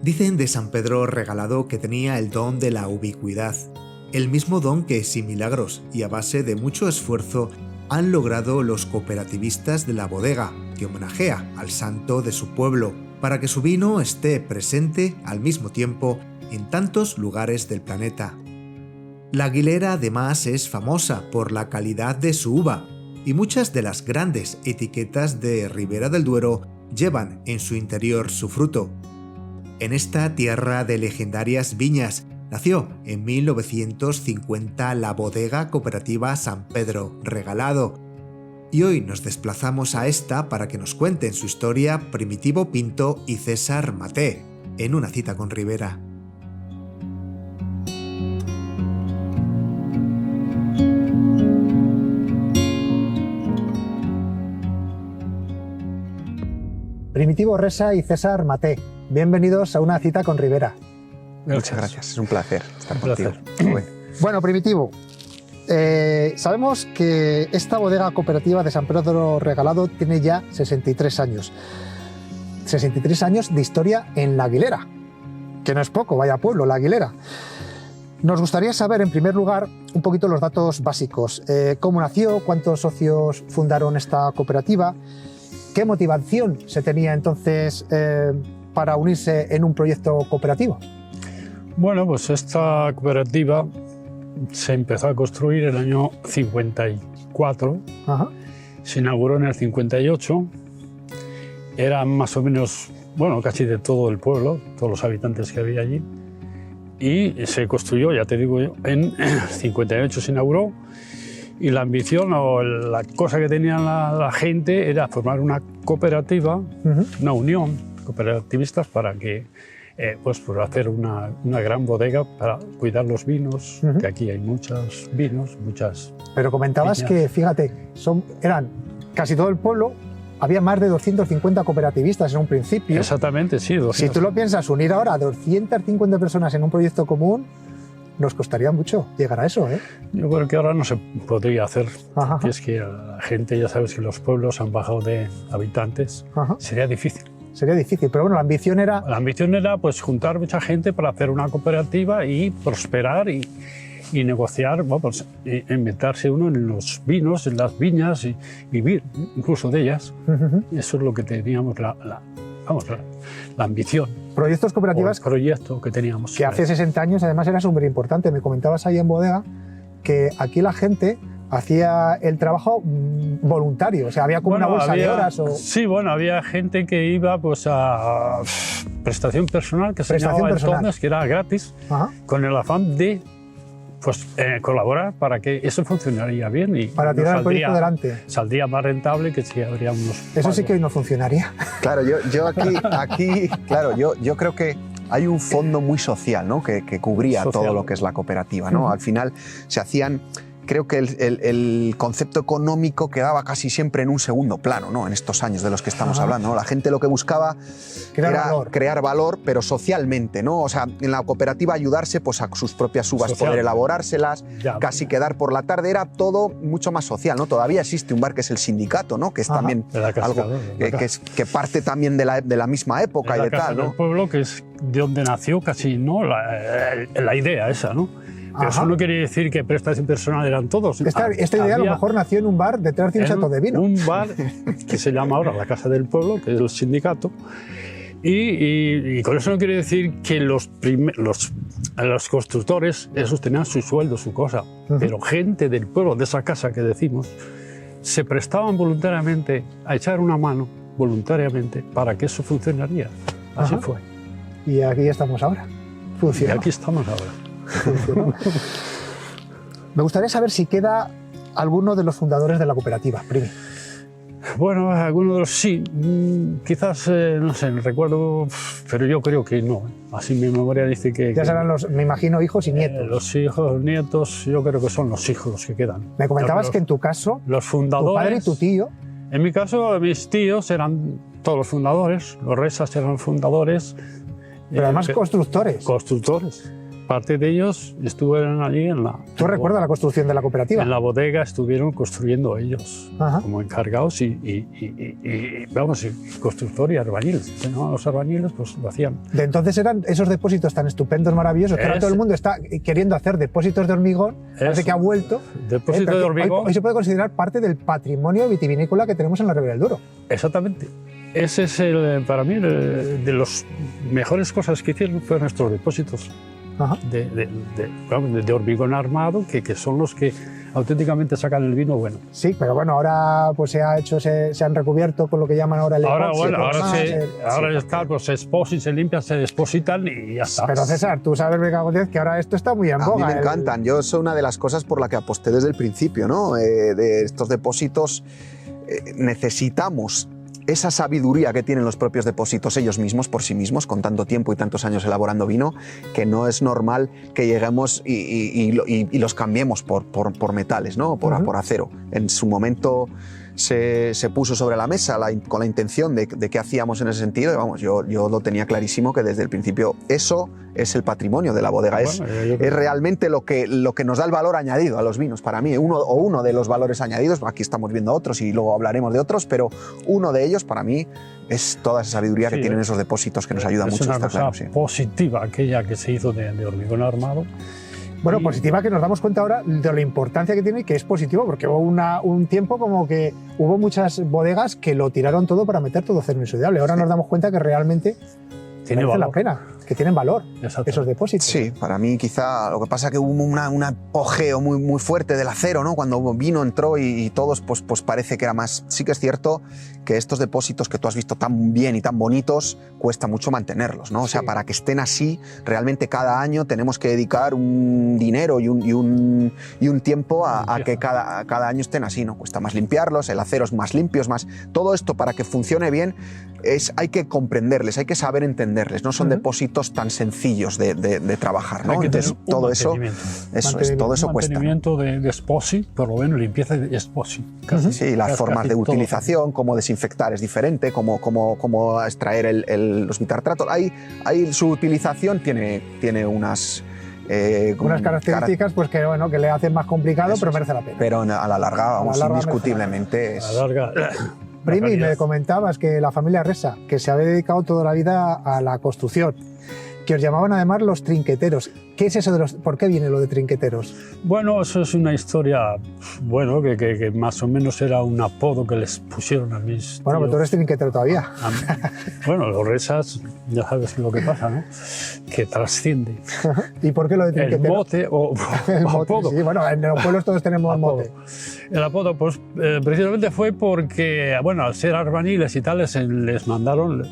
Dicen de San Pedro Regalado que tenía el don de la ubicuidad, el mismo don que sin milagros y a base de mucho esfuerzo han logrado los cooperativistas de la bodega, que homenajea al santo de su pueblo, para que su vino esté presente al mismo tiempo en tantos lugares del planeta. La Aguilera además es famosa por la calidad de su uva, y muchas de las grandes etiquetas de Ribera del Duero llevan en su interior su fruto. En esta tierra de legendarias viñas nació en 1950 la bodega cooperativa San Pedro Regalado, y hoy nos desplazamos a esta para que nos cuenten su historia Primitivo Pinto y César Maté, en una cita con Ribera. Primitivo Resa y César Maté, bienvenidos a una cita con Ribera. Muchas gracias, es un placer estar contigo. Bueno, Primitivo, sabemos que esta bodega cooperativa de San Pedro Regalado tiene ya 63 años. 63 años de historia en La Aguilera, que no es poco, vaya pueblo, La Aguilera. Nos gustaría saber, en primer lugar, un poquito los datos básicos. ¿Cómo nació? ¿Cuántos socios fundaron esta cooperativa? ¿Qué motivación se tenía entonces para unirse en un proyecto cooperativo? Bueno, pues esta cooperativa se empezó a construir en el año 54, Ajá. Se inauguró en el 58, eran más o menos, bueno, casi de todo el pueblo, todos los habitantes que había allí, y se construyó, ya te digo yo, en el 58 se inauguró, y la ambición o la cosa que tenía la gente era formar una cooperativa, una unión cooperativistas para que pues por hacer una gran bodega para cuidar los vinos, que aquí hay muchos vinos, muchas. Pero comentabas viñas. que, fíjate, eran casi todo el pueblo, había más de 250 cooperativistas en un principio. Exactamente, sí. 200. Si tú lo piensas, unir ahora a 250 personas en un proyecto común, nos costaría mucho llegar a eso, ¿eh? Yo creo que ahora no se podría hacer. Ajá. Es que la gente, ya sabes que los pueblos han bajado de habitantes. Ajá. Sería difícil. Sería difícil, pero bueno, la ambición era... La ambición era pues juntar mucha gente para hacer una cooperativa y prosperar y negociar, bueno, pues, inventarse uno en los vinos, en las viñas y vivir incluso de ellas. Eso es lo que teníamos, la ambición. Proyectos cooperativas El proyecto que teníamos. que hace 60 años además era súper importante. Me comentabas ahí en bodega que aquí la gente hacía el trabajo voluntario, o sea, había como una bolsa de horas. Sí, bueno, había gente que iba pues a prestación personal, que se llamaba entonces, que era gratis, Ajá. con el afán de pues, colaborar para que eso funcionaría bien y Para tirar el proyecto adelante. Saldría más rentable que si habría unos... Eso sí que hoy no funcionaría. Claro, yo aquí claro, yo creo que hay un fondo muy social, ¿no? que cubría todo lo que es la cooperativa, ¿no? Al final se hacían... Creo que el concepto económico quedaba casi siempre en un segundo plano, ¿no? En estos años de los que estamos hablando, ¿no? La gente lo que buscaba era crear valor, pero socialmente, ¿no? O sea, en la cooperativa ayudarse pues, a sus propias uvas, poder elaborárselas, casi quedar por la tarde, era todo mucho más social, ¿no? Todavía existe un bar que es el sindicato, ¿no? Que es también algo que parte también de la misma época y de tal, ¿no? El pueblo, que es de donde nació casi, ¿no? La idea esa, ¿no? Pero eso no quiere decir que prestación personal eran todos. Esta idea a lo mejor nació en un bar detrás de un chato de vino. Un bar que se llama ahora la Casa del Pueblo, que es el sindicato. Y con eso no quiere decir que los constructores, esos tenían su sueldo, su cosa. Pero gente del pueblo, de esa casa que decimos, se prestaban voluntariamente a echar una mano, voluntariamente, para que eso funcionaría. Así fue. Y aquí estamos ahora. Funciona. Y aquí estamos ahora. Me gustaría saber si queda alguno de los fundadores de la cooperativa, Primi. Bueno, alguno de los sí, quizás, no sé, no recuerdo, pero yo creo que no. Así mi memoria dice que... Ya serán los, me imagino, hijos y nietos. Los hijos, nietos, yo creo que son los hijos los que quedan. Me comentabas que en tu caso, los fundadores, tu padre y tu tío... En mi caso, mis tíos eran todos los fundadores, los Resas eran fundadores. Pero además constructores. Constructores. parte de ellos estuvieron allí en la... ¿Tú recuerdas la construcción de la cooperativa? En la bodega estuvieron construyendo ellos, Ajá. como encargados vamos, y constructor y albañiles. ¿No? Los albañiles pues lo hacían. De entonces eran esos depósitos tan estupendos, maravillosos, que ahora todo el mundo está queriendo hacer depósitos de hormigón, parece que ha vuelto. Depósito de hormigón. Hoy se puede considerar parte del patrimonio vitivinícola que tenemos en la Ribera del Duero. Exactamente. Ese es, para mí, de las mejores cosas que hicieron fueron nuestros depósitos. Ajá. De hormigón armado, que son los que auténticamente sacan el vino bueno. Sí, pero bueno, ahora pues se han recubierto con lo que llaman ahora el Ahora, epoxi, bueno, ahora sí. está, pues se esposan, se limpian, se despositan y ya está. Pero César, tú sabes, Vega Gómez, que ahora esto está muy en boga. A mí me encantan. Yo soy una de las cosas por la que aposté desde el principio, ¿no? De estos depósitos necesitamos esa sabiduría que tienen los propios depósitos ellos mismos por sí mismos, con tanto tiempo y tantos años elaborando vino, que no es normal que lleguemos y los cambiemos por metales, ¿no? Por acero. En su momento se puso sobre la mesa con la intención de qué hacíamos en ese sentido, y vamos, yo lo tenía clarísimo que desde el principio eso es el patrimonio de la bodega, es realmente lo que nos da el valor añadido a los vinos. Para mí, uno de los valores añadidos, aquí estamos viendo otros y luego hablaremos de otros, pero uno de ellos para mí es toda esa sabiduría que tienen esos depósitos que nos ayuda mucho. Es una cosa positiva aquella que se hizo de hormigón armado. Bueno, positiva, que nos damos cuenta ahora de la importancia que tiene y que es positivo, porque hubo un tiempo como que hubo muchas bodegas que lo tiraron todo para meter todo acero inoxidable. Ahora nos damos cuenta que realmente merece la pena, que tienen valor esos depósitos. Sí, para mí quizá lo que pasa es que hubo un apogeo muy fuerte del acero, ¿no? Cuando vino, entró y todos, pues parece que era más. Sí que es cierto que estos depósitos que tú has visto tan bien y tan bonitos, cuesta mucho mantenerlos, ¿no? O sea, para que estén así, realmente cada año tenemos que dedicar un dinero y un tiempo a que cada año estén así, ¿no? Cuesta más limpiarlos, el acero es más limpio, más... Todo esto para que funcione bien hay que comprenderles, hay que saber entenderles, no son depósitos tan sencillos de trabajar, ¿no? Entonces, todo eso cuesta. Mantenimiento de esposi, por lo menos limpieza de esposi. Sí, las formas de utilización, cómo desinfectar es diferente, cómo extraer los bitartratos. Ahí su utilización tiene unas características pues que le hacen más complicado, pero merece la pena. Pero a la larga, indiscutiblemente es... Primi, me comentabas que la familia Resa, que se había dedicado toda la vida a la construcción, que os llamaban además los trinqueteros. ¿Qué es eso de ¿por qué viene lo de trinqueteros? Bueno, eso es una historia, bueno, que más o menos era un apodo que les pusieron a mis Bueno, pero tú eres trinquetero todavía. Bueno, los Resas, ya sabes lo que pasa, ¿no? Que trasciende. ¿Y por qué lo de trinquetero? El mote o apodo. Sí, bueno, en los pueblos todos tenemos mote. El apodo, pues, precisamente fue porque, bueno, al ser albañiles y tales, les mandaron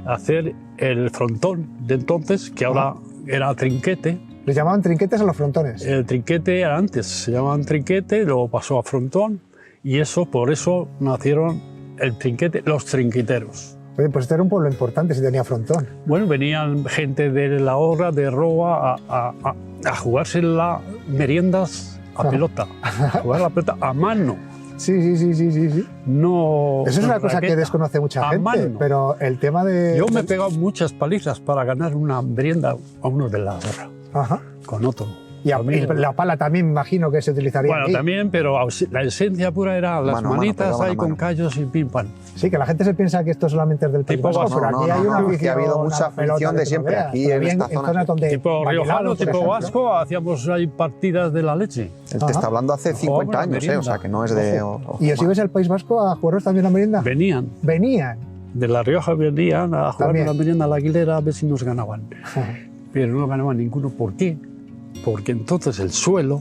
hacer el frontón de entonces, que ahora era trinquete. Les llamaban trinquetes a los frontones. El trinquete era antes, se llamaban trinquete, luego pasó a frontón, y por eso nacieron el trinquete, los trinqueteros. Oye, pues este era un pueblo importante si tenía frontón. Bueno, venían gente de la Horra, de Roa, a jugarse las meriendas a pelota, a jugar la pelota a mano. Sí. No. Eso es una cosa que desconoce mucha gente, pero el tema de... Yo me he pegado muchas palizas para ganar una merienda a uno de la Horra. Ajá. Con otro. Y la pala también me imagino que se utilizaría. Bueno, aquí. También, pero la esencia pura era las manitas ahí con callos y pim pam. Sí, que la gente se piensa que esto solamente es del País Vasco, pero aquí hay una afición, ha habido mucha afición de siempre. Aquí en esta zona. Tipo riojano, tipo vasco, hacíamos ahí partidas de la leche. Él te está hablando hace 50 años, o sea que no es de... ¿Y os ibais al País Vasco a jugaros también la merienda? Venían. De La Rioja venían a jugar la merienda a la Aguilera a ver si nos ganaban. Pero no ganaban ninguno. ¿Por qué? Porque entonces el suelo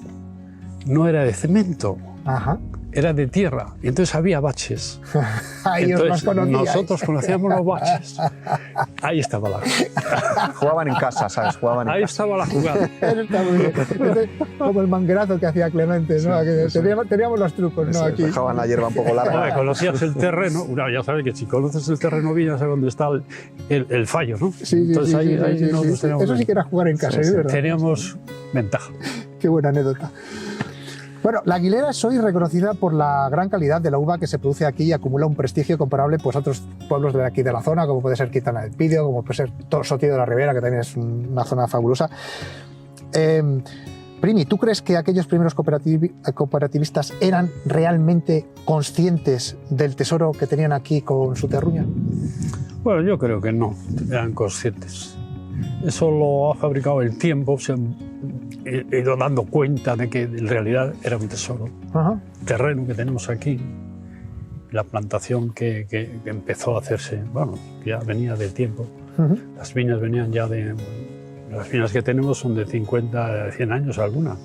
no era de cemento, era de tierra, y entonces había baches. Entonces nosotros conocíamos los baches. Ahí estaba la jugada. Jugaban en casa, ¿sabes? Ahí estaba la jugada. Está muy bien. Como el manguerazo que hacía Clemente, ¿no? Teníamos los trucos, ¿no? Aquí. Dejaban la hierba un poco larga. Conocías el terreno. Ya sabes que si conoces el terreno bien, ya sabes dónde está el fallo, ¿no? Entonces ahí eso sí que era jugar en casa, ¿verdad? Teníamos ventaja. Qué buena anécdota. Bueno, la Aguilera es hoy reconocida por la gran calidad de la uva que se produce aquí y acumula un prestigio comparable pues, a otros pueblos de aquí de la zona, como puede ser Quitana del Pidio, como puede ser Sotillo de la Ribera, que también es una zona fabulosa. Primi, ¿tú crees que aquellos primeros cooperativistas eran realmente conscientes del tesoro que tenían aquí con su terruña? Bueno, yo creo que no, eran conscientes. Eso lo ha fabricado el tiempo, se han ido dando cuenta de que en realidad era un tesoro. Ajá. El terreno que tenemos aquí, la plantación que empezó a hacerse, bueno, que ya venía del tiempo. Uh-huh. Las viñas venían ya de... Las viñas que tenemos son de 50, 100 años algunas.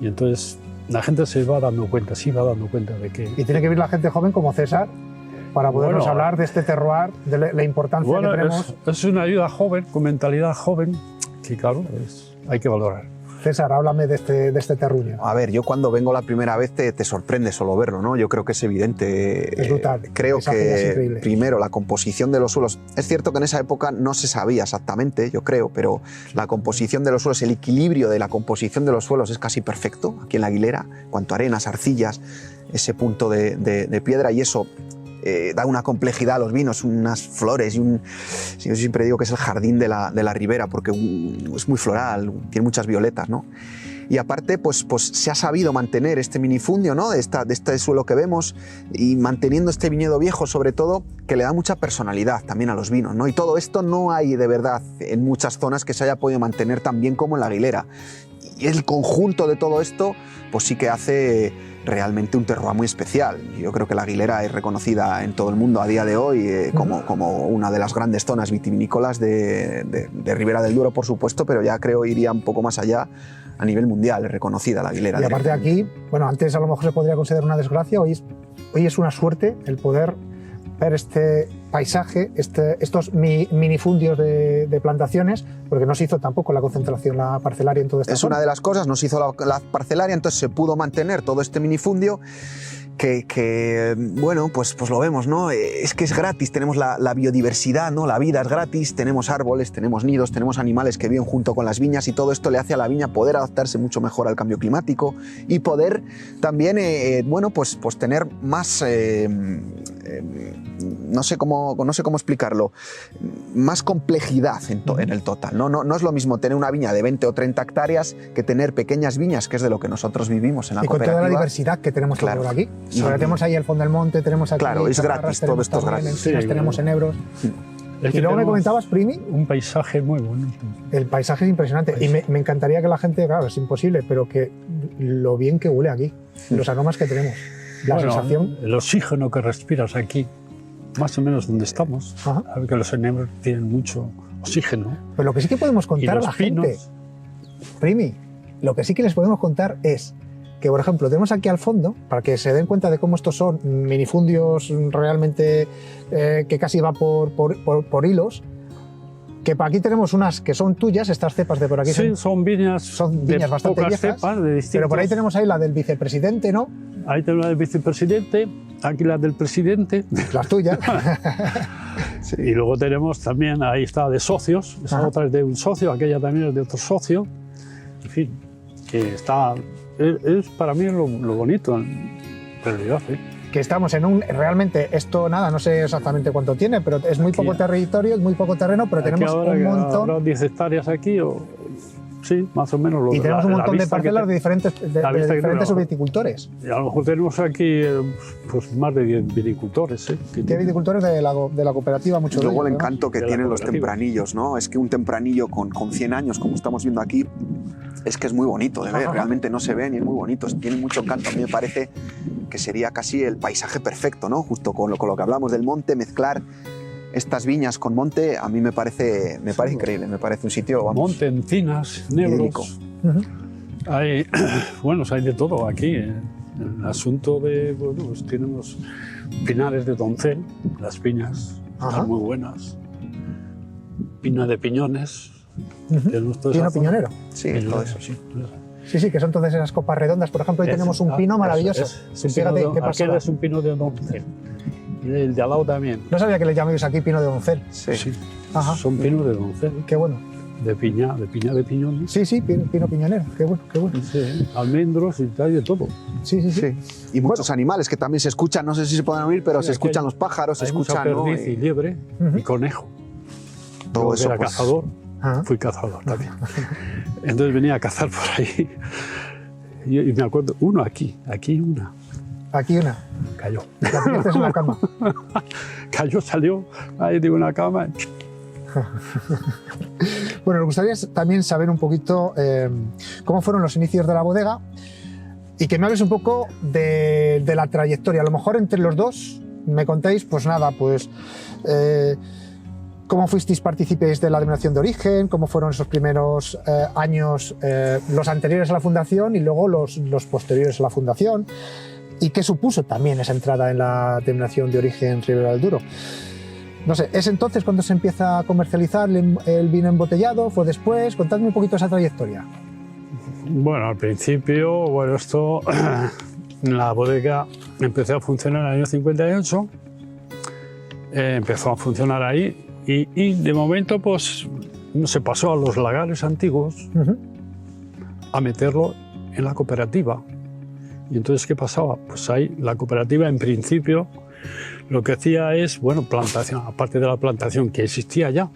Y entonces la gente se va dando cuenta, sí va dando cuenta de que... Y tiene que vir la gente joven como César para podernos hablar de este terroir, de la importancia que tenemos. Es una ayuda joven, con mentalidad joven, que claro, hay que valorar. César, háblame de este terruño. A ver, yo cuando vengo la primera vez te sorprende solo verlo, ¿no? Yo creo que es evidente. Es brutal. Creo Esa que primero la composición de los suelos. Es cierto que en esa época no se sabía exactamente, yo creo, pero la composición de los suelos, el equilibrio de la composición de los suelos es casi perfecto aquí en la Aguilera, en cuanto a arenas, arcillas, ese punto de piedra, y eso da una complejidad a los vinos, unas flores y yo siempre digo que es el jardín de la ribera porque es muy floral, tiene muchas violetas, ¿no? Y aparte, pues se ha sabido mantener este minifundio, ¿no? de este suelo que vemos, y manteniendo este viñedo viejo, sobre todo, que le da mucha personalidad también a los vinos, ¿no? Y todo esto no hay de verdad en muchas zonas que se haya podido mantener tan bien como en la Aguilera. Y el conjunto de todo esto, pues sí que hace realmente un terroir muy especial. Yo creo que la Aguilera es reconocida en todo el mundo a día de hoy como una de las grandes zonas vitivinícolas de Ribera del Duero, por supuesto, pero ya creo iría un poco más allá. A nivel mundial es reconocida la Aguilera. Y aparte aquí, bueno, antes a lo mejor se podría considerar una desgracia, hoy es una suerte el poder ver este paisaje, estos minifundios de plantaciones, porque no se hizo tampoco la concentración la parcelaria en todo esto. Es una de las cosas, no se hizo la parcelaria, entonces se pudo mantener todo este minifundio que bueno, pues lo vemos, ¿no? Es que es gratis, tenemos la biodiversidad, ¿no? La vida es gratis, tenemos árboles, tenemos nidos, tenemos animales que viven junto con las viñas, y todo esto le hace a la viña poder adaptarse mucho mejor al cambio climático y poder también, bueno, pues tener más, no sé cómo explicarlo, más complejidad en el total, ¿no? No es lo mismo tener una viña de 20 o 30 hectáreas que tener pequeñas viñas, que es de lo que nosotros vivimos en la cooperativa. Y con toda la diversidad que tenemos por aquí. Ahora tenemos ahí el Fondo del Monte, tenemos aquí... Claro, es gratis, todo esto es gratis. Sí, tenemos en Ebros. Y luego me comentabas, Primi... Un paisaje muy bonito. El paisaje es impresionante. Y me encantaría que la gente, claro, es imposible, pero que lo bien que huele aquí, los aromas que tenemos, la sensación... El oxígeno que respiras aquí, más o menos donde estamos, sabes que los enebros tienen mucho oxígeno. Pero lo que sí que podemos contar a la gente, Primi, lo que sí que les podemos contar es que, por ejemplo, tenemos aquí al fondo, para que se den cuenta de cómo estos son minifundios realmente que casi va por hilos, que aquí tenemos unas que son tuyas, estas cepas de por aquí. Sí, son viñas bastante viejas, cepas, de distintos... pero por ahí tenemos ahí la del vicepresidente, ¿no? Ahí tenemos la del vicepresidente, aquí la del presidente. Las tuyas. Sí. Y luego tenemos también, ahí está de socios, esa otra es de un socio, aquella también es de otro socio. En fin, que está... Es para mí lo bonito, en realidad. Que estamos en realmente, esto nada, no sé exactamente cuánto tiene, pero es muy poco territorio, es muy poco terreno, pero tenemos un montón... Ahora 10 hectáreas aquí, sí, más o menos. Y tenemos un montón de parcelas de diferentes viticultores. Y a lo mejor tenemos aquí pues más de 10 viticultores. ¿Qué viticultores de la cooperativa? Muchos Luego de el ellos, encanto que tienen los tempranillos, ¿no? Es que un tempranillo con 100 años, como estamos viendo aquí, es que es muy bonito de ver, realmente no se ven y es muy bonito, tiene mucho encanto. A mí me parece que sería casi el paisaje perfecto, ¿no? Justo con lo que hablamos del monte, mezclar estas viñas con monte, a mí me parece increíble, me parece un sitio, vamos... Monte, encinas, nebros, hay de todo aquí. El asunto de, bueno, pues tenemos pinares de Doncel, las piñas están muy buenas, pina de piñones, ¿Pino piñonero? Sí, todo eso, sí. Sí, que son todas esas copas redondas. Por ejemplo, hoy tenemos un pino maravilloso. Fíjate qué pasa. Aquel es un pino de Doncel. Y el de al lado también. No sabía que le llamáis aquí pino de Doncel. Sí. Son pinos de Doncel. Qué bueno. De piñones. Sí, pino piñonero. Qué bueno. Sí, almendros y tal, de todo. Sí. Y muchos animales que también se escuchan, no sé si se pueden oír, pero se escuchan los pájaros, se escuchan... Perdiz y liebre y conejo. Todo eso, era cazador. Fui cazador también. Entonces venía a cazar por ahí. Y me acuerdo, uno aquí una. Aquí una. Cayó. La tienes en la cama. Cayó, salió ahí de una cama. Bueno, nos gustaría también saber un poquito cómo fueron los inicios de la bodega y que me hables un poco de la trayectoria. A lo mejor entre los dos me contéis, pues nada, pues cómo fuisteis partícipes de la denominación de origen, cómo fueron esos primeros años, los anteriores a la fundación y luego los posteriores a la fundación, y qué supuso también esa entrada en la denominación de origen Ribera del Duero. No sé, ¿es entonces cuando se empieza a comercializar el vino embotellado? ¿Fue después? Contadme un poquito esa trayectoria. Bueno, al principio, esto, la bodega empezó a funcionar en el año 58, empezó a funcionar ahí y de momento pues se pasó a los lagares antiguos a meterlo en la cooperativa. Y entonces, ¿qué pasaba? Pues ahí la cooperativa en principio lo que hacía es, plantación, aparte de la plantación que existía ya,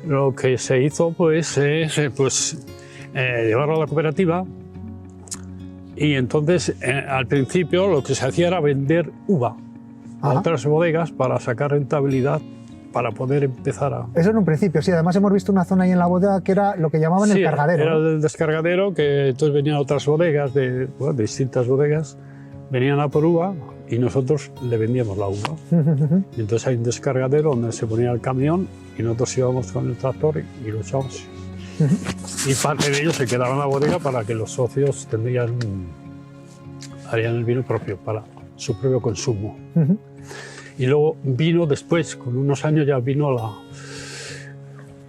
lo que se hizo pues es llevarlo a la cooperativa y entonces al principio lo que se hacía era vender uva a otras bodegas para sacar rentabilidad para poder empezar a... Eso en un principio, sí. Además hemos visto una zona ahí en la bodega que era lo que llamaban el cargadero. Era el descargadero, que entonces venían otras bodegas, de distintas bodegas, venían a por uva y nosotros le vendíamos la uva. Y entonces hay un descargadero donde se ponía el camión y nosotros íbamos con el tractor y lo echábamos. Y parte de ello se quedaba en la bodega para que los socios harían el vino propio para su propio consumo. Y luego vino después, con unos años ya vino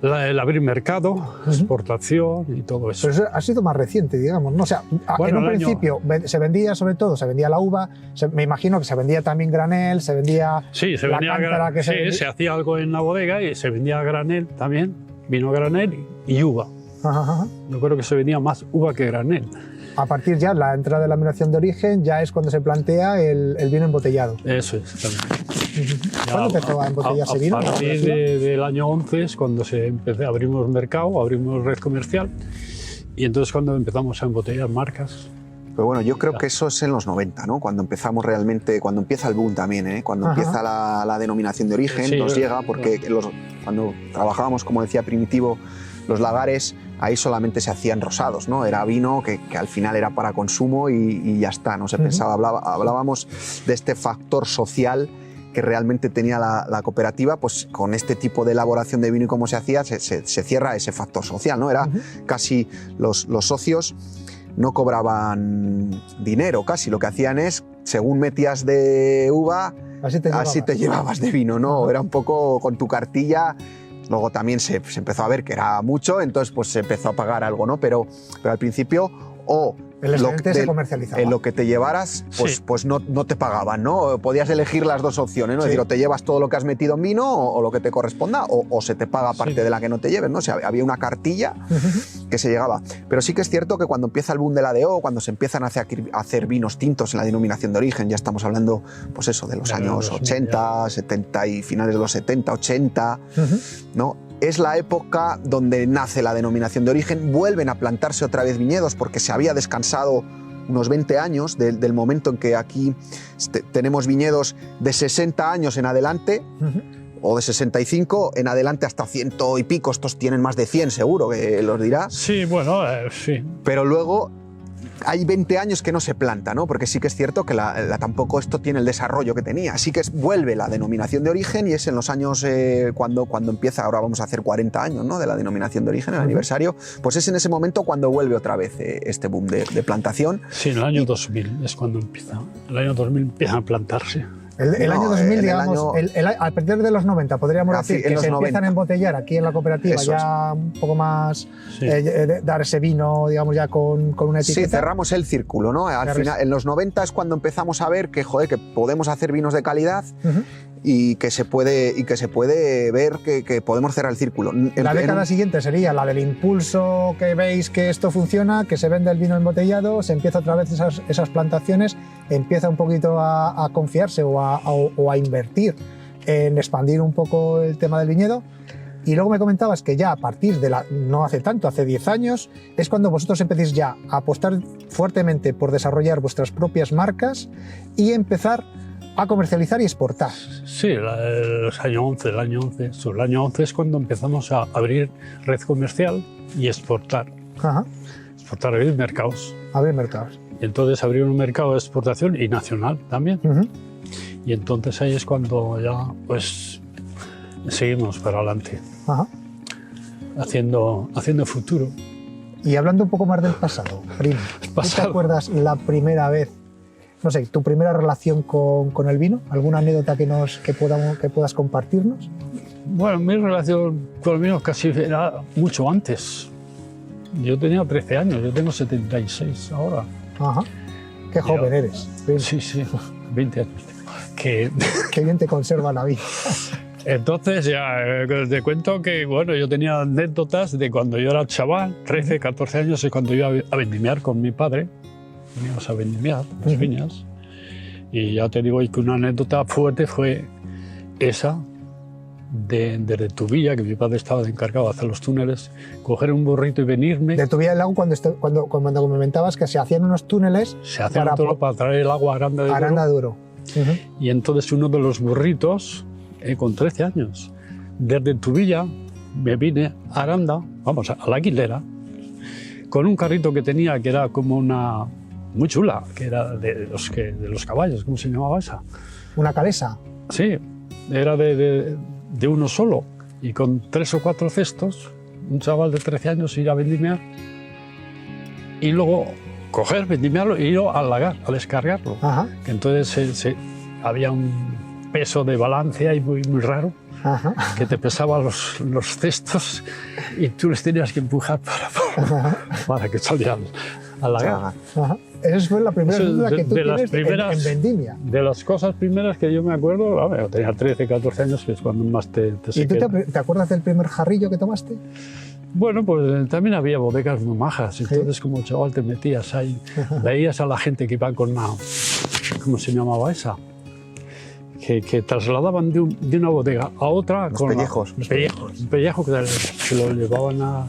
el abrir mercado, exportación y todo eso. Pero eso ha sido más reciente, digamos, ¿no? O sea, en un principio se vendía sobre todo, se vendía la uva, me imagino que se vendía también granel, se vendía la cántara que se hacía algo en la bodega y se vendía granel también, vino granel y uva. Yo creo que se vendía más uva que granel. A partir ya, la entrada de la denominación de origen, ya es cuando se plantea el vino embotellado. Eso es, también. ¿Cuándo empezó a embotellarse vino? A partir del año 11 es cuando abrimos mercado, abrimos red comercial y entonces cuando empezamos a embotellar marcas. Pero bueno, yo creo que eso es en los 90, ¿no? Cuando empezamos realmente, cuando empieza el boom también, ¿eh? Cuando empieza la denominación de origen, nos llega, porque cuando trabajábamos, como decía Primitivo, los lagares, ahí solamente se hacían rosados, ¿no? Era vino que al final era para consumo y ya está, no se pensaba, hablábamos de este factor social que realmente tenía la cooperativa, pues con este tipo de elaboración de vino y cómo se hacía, se cierra ese factor social, ¿no? Era casi los socios no cobraban dinero, casi lo que hacían es, según metías de uva, así te llevabas de vino, ¿no? Era un poco con tu cartilla. Luego también se empezó a ver que era mucho, entonces pues se empezó a pagar algo, ¿no? Pero al principio, el excedente se comercializaba. En lo que te llevaras, pues no te pagaban, ¿no? Podías elegir las dos opciones, ¿no? Es decir, o te llevas todo lo que has metido en vino o lo que te corresponda, o se te paga parte de la que no te lleves, ¿no? O sea, había una cartilla que se llegaba. Pero sí que es cierto que cuando empieza el boom de la DO, cuando se empiezan a hacer vinos tintos en la denominación de origen, ya estamos hablando, pues eso, de los años 80, 70 y finales de los 70, 80, ¿no? Es la época donde nace la denominación de origen, vuelven a plantarse otra vez viñedos porque se había descansado unos 20 años del momento en que aquí tenemos viñedos de 60 años en adelante, o de 65 en adelante hasta 100 y pico, estos tienen más de 100 seguro, que los dirá. Sí, bueno, sí. Pero luego hay 20 años que no se planta, ¿no? Porque sí que es cierto que tampoco esto tiene el desarrollo que tenía. Así que vuelve la denominación de origen y es en los años cuando empieza, ahora vamos a hacer 40 años, ¿no? De la denominación de origen, el aniversario, pues es en ese momento cuando vuelve otra vez este boom de plantación. Sí, en el año 2000 es cuando empieza. El año 2000 empiezan a plantarse. El año 2000, digamos, a partir de los 90, podríamos decir que se empiezan a embotellar aquí en la cooperativa. Eso ya un poco más, dar ese vino, digamos, ya con una etiqueta. Sí, cerramos el círculo, ¿no? Al final, en los 90 es cuando empezamos a ver que, que podemos hacer vinos de calidad y que se puede ver que podemos cerrar el círculo. La década siguiente sería la del impulso, que veis que esto funciona, que se vende el vino embotellado, se empieza otra vez esas plantaciones, empieza un poquito a confiarse o a invertir en expandir un poco el tema del viñedo. Y luego me comentabas que ya a partir de no hace tanto, hace 10 años, es cuando vosotros empecéis ya a apostar fuertemente por desarrollar vuestras propias marcas y empezar a comercializar y exportar. Sí, los años 11, el año 11. Sobre el año 11 es cuando empezamos a abrir red comercial y exportar. Ajá. Exportar, abrir mercados. Abrir mercados. Y entonces abrir un mercado de exportación y nacional también. Y entonces ahí es cuando ya pues seguimos para adelante. Ajá. Haciendo futuro. Y hablando un poco más del pasado, Primo, ¿tú te acuerdas la primera vez, no sé, tu primera relación con el vino? ¿Alguna anécdota que puedas compartirnos? Bueno, mi relación con el vino casi era mucho antes. Yo tenía 13 años, yo tengo 76 ahora. Ajá. Qué joven eres. Sí, 20 años. Qué bien te conserva la vida. Entonces ya te cuento que bueno, yo tenía anécdotas de cuando yo era chaval, 13, 14 años, es cuando iba a vendimiar con mi padre. Íbamos a vendimiar las viñas. Y ya te digo que una anécdota fuerte fue esa de Tubilla, que mi padre estaba encargado de hacer los túneles, coger un burrito y venirme. De Tubilla del Lago, cuando me comentabas que se hacían unos túneles para traer el agua a Aranda de Duero. Y entonces uno de los burritos, con 13 años, desde Tubilla me vine a Aranda, vamos, a la Aguilera, con un carrito que tenía que era como una muy chula, que era de los caballos, ¿cómo se llamaba esa? ¿Una calesa? Sí, era de uno solo, y con 3 o 4 cestos, un chaval de 13 años ir a vendimiar y luego coger, vendimiarlo e ir al lagar, a descargarlo. Ajá. Que entonces había un peso de balance ahí muy raro. Ajá. Que te pesaban los cestos y tú les tenías que empujar para que salieran al lagar. Ajá. Esa fue la primera duda que tú tienes en vendimia. De las cosas primeras que yo me acuerdo, yo tenía 13, 14 años, que es cuando más te ¿Y tú te acuerdas del primer jarrillo que tomaste? Bueno, pues también había bodegas muy majas, entonces ¿sí? Como chaval te metías ahí, veías a la gente que iba con una, ¿cómo se llamaba esa? Que trasladaban de una bodega a otra los con pellejos. Un pellejo que lo llevaban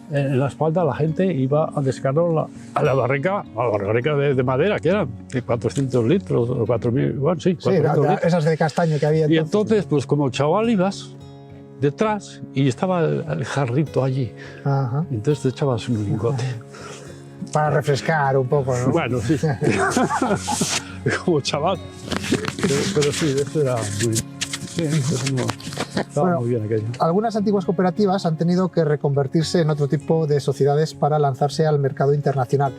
en la espalda, la gente iba a descargarlo a la barrica de madera, que eran de 400 litros o 4.000, bueno, sí, 400 litros. Esas de castaño que había entonces. Y entonces, pues como chaval ibas detrás y estaba el jarrito allí. Ajá. Entonces te echabas un lingote. Para refrescar un poco, ¿no? Bueno, sí. Como chaval. Pero sí, eso era muy... Sí, eso no, estaba muy bien aquello. Algunas antiguas cooperativas han tenido que reconvertirse en otro tipo de sociedades para lanzarse al mercado internacional.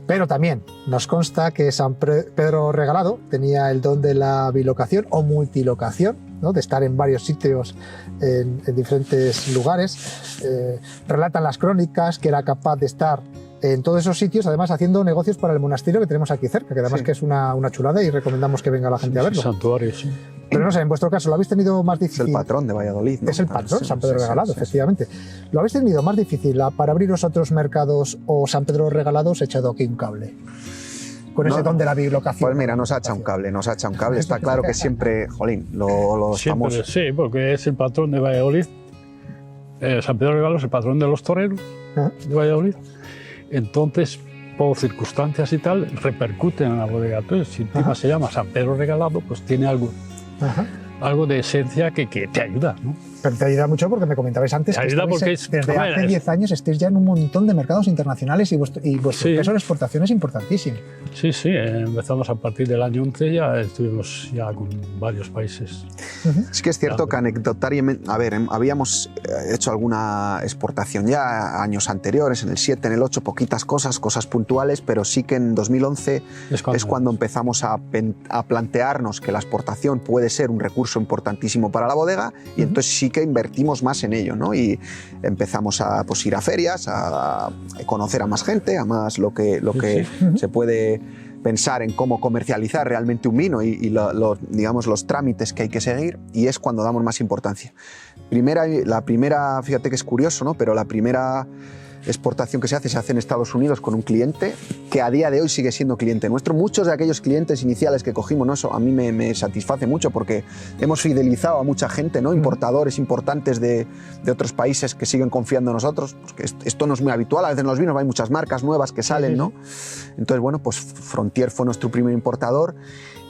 Pero también nos consta que San Pedro Regalado tenía el don de la bilocación o multilocación, ¿no? De estar en varios sitios, en diferentes lugares. Relatan las crónicas que era capaz de estar en todos esos sitios, además haciendo negocios para el monasterio que tenemos aquí cerca, que además que es una chulada y recomendamos que venga la gente a verlo. Santuario, sí. Pero no sé, en vuestro caso, ¿lo habéis tenido más difícil? Es el patrón de Valladolid, ¿no? Es el patrón, San Pedro Regalado, efectivamente. ¿Lo habéis tenido más difícil para abriros otros mercados o San Pedro Regalado os ha echado aquí un cable? Con ese don de la bilocación. Pues mira, nos ha echado un cable. Está claro que siempre, jolín, lo siempre, estamos... Sí, porque es el patrón de Valladolid. San Pedro Regalado es el patrón de los toreros de Valladolid. Entonces, por circunstancias y tal, repercuten en la bodega. Entonces, si encima se llama San Pedro Regalado, pues tiene algo de esencia que te ayuda, ¿no? Pero te ayuda mucho porque me comentabais antes que desde hace 10 años estáis ya en un montón de mercados internacionales y vuestro peso en exportación es importantísimo. Sí, empezamos a partir del año 11, ya estuvimos ya con varios países. Sí que es cierto que anecdotariamente, habíamos hecho alguna exportación ya años anteriores, en el 7, en el 8, poquitas cosas puntuales, pero sí que en 2011 es cuando empezamos a plantearnos que la exportación puede ser un recurso importantísimo para la bodega y entonces sí que invertimos más en ello, ¿no? Y empezamos a ir a ferias, a conocer a más gente, a más lo que se puede pensar en cómo comercializar realmente un vino y digamos, los trámites que hay que seguir, y es cuando damos más importancia. La primera, fíjate que es curioso, ¿no? Pero la primera exportación que se hace en Estados Unidos con un cliente que a día de hoy sigue siendo cliente nuestro. Muchos de aquellos clientes iniciales que cogimos, ¿no? Eso a mí me satisface mucho porque hemos fidelizado a mucha gente, ¿no? Importadores importantes de otros países que siguen confiando en nosotros. Porque esto no es muy habitual, a veces en los vinos hay muchas marcas nuevas que salen, ¿no? Entonces, bueno, pues Frontier fue nuestro primer importador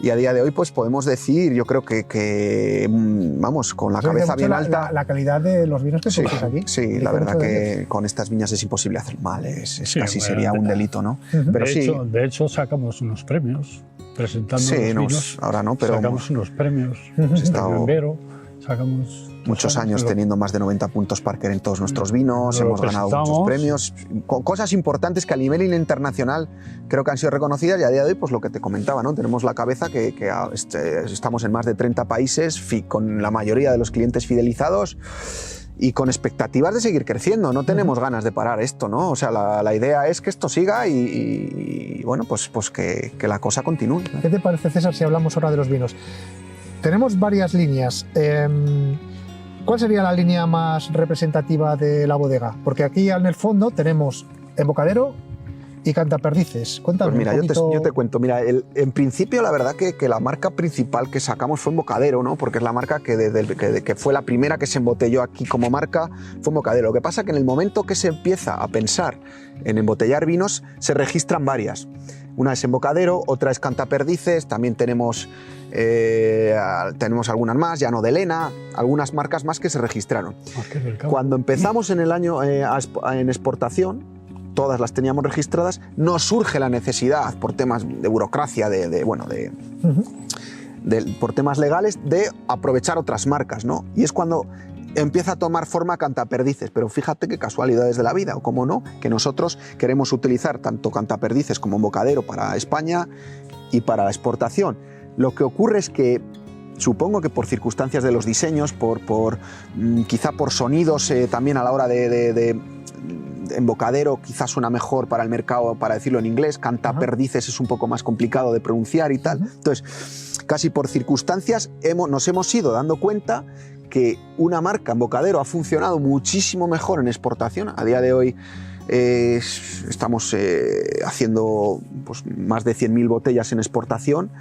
y a día de hoy pues podemos decir, yo creo que vamos, con la cabeza bien alta. La calidad de los vinos que se usan aquí. Sí, la verdad que con estas viñas es imposible hacer mal, casi sería un delito, ¿no? Pero de hecho sacamos unos premios presentando los vinos. Ahora no, pero sacamos unos premios. Sacamos muchos años teniendo más de 90 puntos Parker en todos nuestros vinos, hemos ganado muchos premios, cosas importantes que a nivel internacional creo que han sido reconocidas y a día de hoy, pues lo que te comentaba, ¿no? Tenemos la cabeza que estamos en más de 30 países con la mayoría de los clientes fidelizados y con expectativas de seguir creciendo. No tenemos ganas de parar esto, ¿no? O sea, la idea es que esto siga y bueno, pues que la cosa continúe, ¿no? ¿Qué te parece, César, si hablamos ahora de los vinos? Tenemos varias líneas. ¿Cuál sería la línea más representativa de la bodega? Porque aquí en el fondo tenemos Embocadero y Cantaperdices. Cuéntame. Pues mira, yo te cuento. Mira, en principio la verdad que la marca principal que sacamos fue Embocadero, ¿no? Porque es la marca que fue la primera que se embotelló aquí como marca, fue Embocadero. Lo que pasa es que en el momento que se empieza a pensar en embotellar vinos, se registran varias. Una es Embocadero, otra es Cantaperdices, también tenemos algunas más, Llano de Lena, algunas marcas más que se registraron. Cuando empezamos en el año en exportación, todas las teníamos registradas, nos surge la necesidad, por temas de burocracia, por temas legales, de aprovechar otras marcas, ¿no? Y es cuando empieza a tomar forma Cantaperdices, pero fíjate qué casualidades de la vida, o cómo no, que nosotros queremos utilizar tanto Cantaperdices como Embocadero para España y para la exportación. Lo que ocurre es que supongo que por circunstancias de los diseños, quizá por sonidos también a la hora de Embocadero quizás suena mejor para el mercado, para decirlo en inglés, Cantaperdices es un poco más complicado de pronunciar y tal. Entonces, casi por circunstancias nos hemos ido dando cuenta que una marca Embocadero ha funcionado muchísimo mejor en exportación. A día de hoy estamos haciendo pues, más de 100.000 botellas en exportación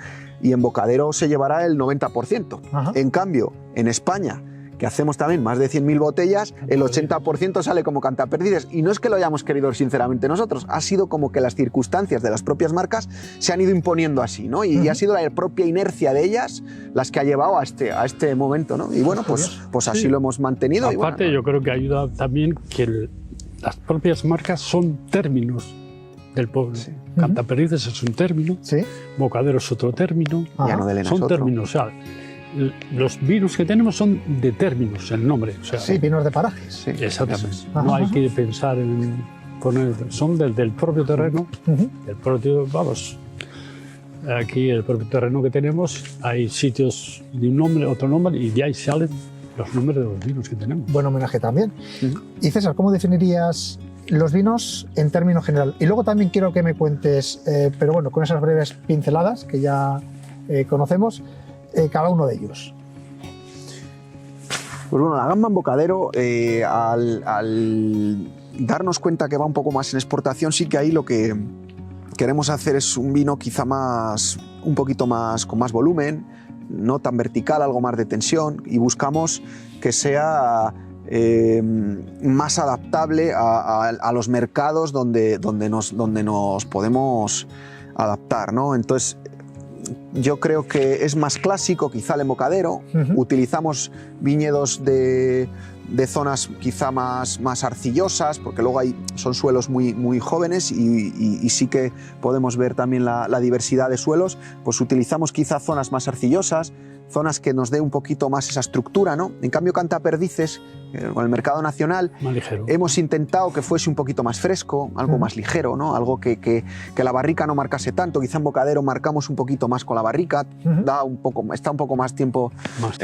y Embocadero se llevará el 90%. En cambio, en España, que hacemos también más de 100.000 botellas, el 80% sale como Cantaperdices. Y no es que lo hayamos querido sinceramente nosotros, ha sido como que las circunstancias de las propias marcas se han ido imponiendo así, ¿no? Y ha sido la propia inercia de ellas las que ha llevado a este momento, ¿no? Y bueno, pues así lo hemos mantenido. Aparte, yo creo que ayuda también que las propias marcas son términos del pueblo. Sí. Cantaperdices es un término, Embocadero es otro término, Llano de Lena son es otro. términos, o sea, los vinos que tenemos son de términos, el nombre. O sea, sí, vinos de parajes. Sí, exactamente. No hay que pensar en poner, son del propio terreno, del propio, vamos, aquí el propio terreno que tenemos, hay sitios de un nombre, otro nombre, y de ahí salen los nombres de los vinos que tenemos. Buen homenaje también. Y César, ¿cómo definirías los vinos en términos general? Y luego también quiero que me cuentes, pero bueno, con esas breves pinceladas que ya conocemos, cada uno de ellos. Pues bueno, la gama Embocadero, al darnos cuenta que va un poco más en exportación, sí que ahí lo que queremos hacer es un vino quizá un poquito más, con más volumen, no tan vertical, algo más de tensión, y buscamos que sea más adaptable a los mercados donde nos podemos adaptar, ¿no? Entonces, yo creo que es más clásico quizá el Embocadero. Utilizamos viñedos de zonas quizá más arcillosas, porque luego son suelos muy jóvenes y sí que podemos ver también la diversidad de suelos. Pues utilizamos quizá zonas más arcillosas, zonas que nos dé un poquito más esa estructura, ¿no? En cambio, Cantaperdices, con el mercado nacional, hemos intentado que fuese un poquito más fresco, algo más ligero, ¿no? Algo que la barrica no marcase tanto. Quizá en Embocadero marcamos un poquito más con la barrica, está un poco más tiempo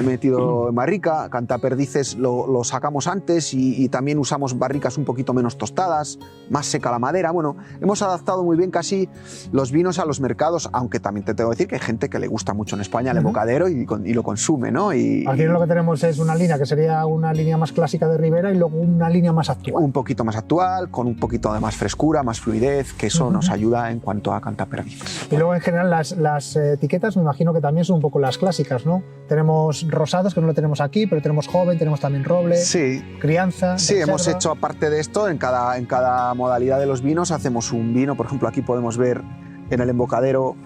metido en barrica. Cantaperdices lo sacamos antes y también usamos barricas un poquito menos tostadas, más seca la madera. Bueno, hemos adaptado muy bien casi los vinos a los mercados, aunque también te tengo que decir que hay gente que le gusta mucho en España el Embocadero y lo consume, ¿no? Aquí lo que tenemos es una línea que sería una línea más clásica de Ribera y luego una línea más actual. Un poquito más actual, con un poquito de más frescura, más fluidez, que eso nos ayuda en cuanto a cantaperdices. Y luego en general las etiquetas me imagino que también son un poco las clásicas, ¿no? Tenemos rosados, que no lo tenemos aquí, pero tenemos joven, tenemos también roble, sí, crianza, sí, reserva. hemos hecho aparte de esto, en cada modalidad de los vinos hacemos un vino. Por ejemplo, aquí podemos ver en el embocadero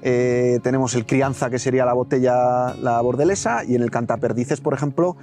tenemos el crianza, que sería la botella, la bordelesa, y en el cantaperdices, por ejemplo,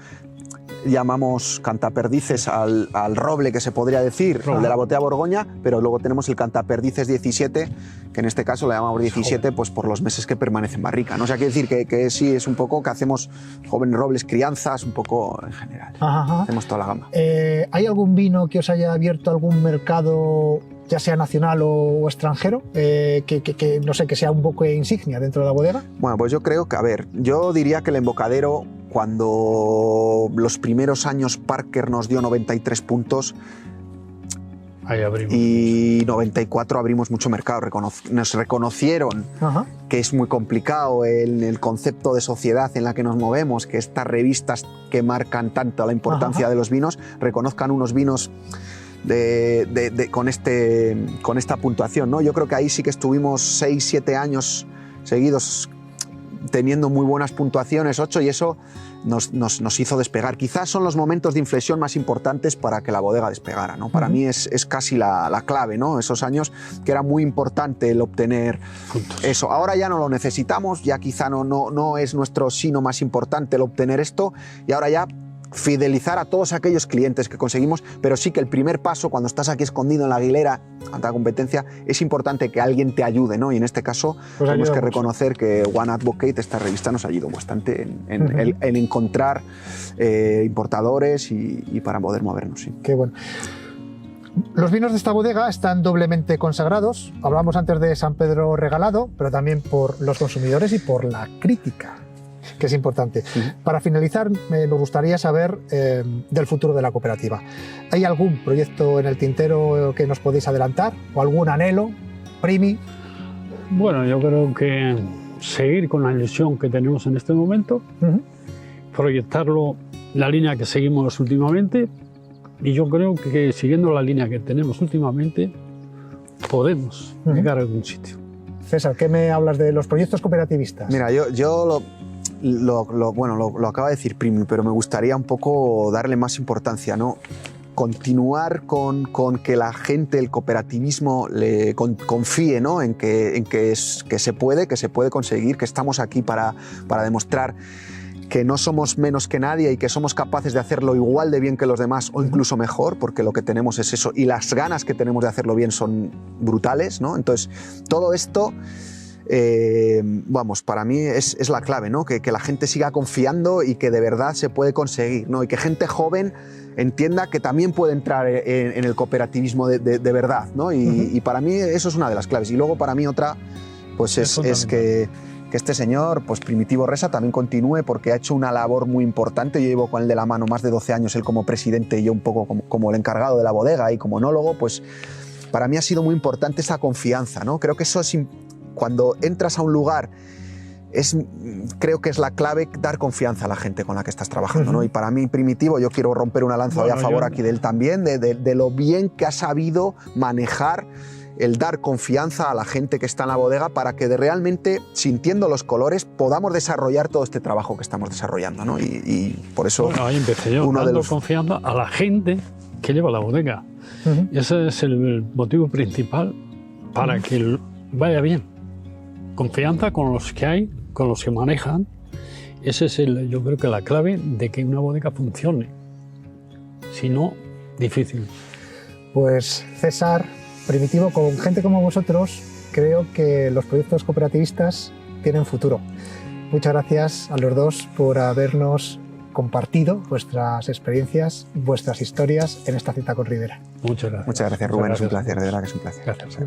llamamos cantaperdices al roble, que se podría decir, al de la botella Borgoña, pero luego tenemos el cantaperdices 17, que en este caso le llamamos 17 pues por los meses que permanece en barrica, ¿no? O sea, quiere decir que sí, es un poco que hacemos jóvenes robles, crianzas, un poco en general. Ajá. Hacemos toda la gama. ¿Hay algún vino que os haya abierto algún mercado, ya sea nacional o extranjero, que no sé, que sea un poco insignia dentro de la bodega? Bueno, pues yo creo que, a ver, yo diría que el embocadero, cuando los primeros años Parker nos dio 93 puntos, ahí abrimos. Y 94 abrimos mucho mercado. Nos reconocieron que es muy complicado el concepto de sociedad en la que nos movemos, que estas revistas que marcan tanto la importancia de los vinos reconozcan unos vinos con esta puntuación, ¿no? Yo creo que ahí sí que estuvimos 6-7 años seguidos teniendo muy buenas puntuaciones, 8, y eso nos hizo despegar. Quizás son los momentos de inflexión más importantes para que la bodega despegara, ¿no? Para mí es casi la clave, ¿no? Esos años que era muy importante el obtener puntos. Eso. Ahora ya no lo necesitamos, ya quizá no es nuestro sino más importante el obtener esto, y ahora ya fidelizar a todos aquellos clientes que conseguimos, pero sí que el primer paso, cuando estás aquí escondido en la aguilera ante la competencia, es importante que alguien te ayude, ¿no? Y en este caso pues tenemos que reconocer que One Advocate, esta revista, nos ayudó bastante en encontrar importadores y para poder movernos. Sí. Qué bueno. Los vinos de esta bodega están doblemente consagrados. Hablamos antes de San Pedro Regalado, pero también por los consumidores y por la crítica, que es importante. Para finalizar, nos gustaría saber del futuro de la cooperativa. ¿Hay algún proyecto en el tintero que nos podéis adelantar? ¿O algún anhelo, Primi? Bueno, yo creo que seguir con la ilusión que tenemos en este momento, proyectarlo, la línea que seguimos últimamente, y yo creo que siguiendo la línea que tenemos últimamente, podemos llegar a algún sitio. César, ¿qué me hablas de los proyectos cooperativistas? Mira, yo lo acaba de decir Primi, pero me gustaría un poco darle más importancia, ¿no? Continuar con que la gente, el cooperativismo, confíe, ¿no? en que se puede conseguir, que estamos aquí para demostrar que no somos menos que nadie y que somos capaces de hacerlo igual de bien que los demás o incluso mejor, porque lo que tenemos es eso, y las ganas que tenemos de hacerlo bien son brutales, ¿no? Entonces, todo esto, para mí es la clave, ¿no? Que la gente siga confiando y que de verdad se puede conseguir, ¿no? Y que gente joven entienda que también puede entrar en el cooperativismo de verdad, ¿no? Y para mí eso es una de las claves. Y luego para mí otra, pues es que este señor, pues Primitivo Resa, también continúe, porque ha hecho una labor muy importante. Yo llevo con él de la mano más de 12 años, él como presidente y yo un poco como el encargado de la bodega y como enólogo, pues para mí ha sido muy importante esa confianza, ¿no? Creo que eso es, cuando entras a un lugar, creo que es la clave, dar confianza a la gente con la que estás trabajando, ¿no? Y para mí, Primitivo, yo quiero romper una lanza a favor aquí de él también, de lo bien que ha sabido manejar el dar confianza a la gente que está en la bodega para que realmente, sintiendo los colores, podamos desarrollar todo este trabajo que estamos desarrollando, ¿no? Y por eso... Bueno, ahí empecé yo, dando confianza a la gente que lleva la bodega. Y ese es el motivo principal para que vaya bien. Confianza con los que hay, con los que manejan. Ese es yo creo que la clave de que una bodega funcione. Si no, difícil. Pues César, Primitivo, con gente como vosotros, creo que los proyectos cooperativistas tienen futuro. Muchas gracias a los dos por habernos compartido vuestras experiencias, vuestras historias en esta cita con Ribera. Muchas gracias. Muchas gracias, Rubén. Es un placer, de verdad que es un placer. Gracias.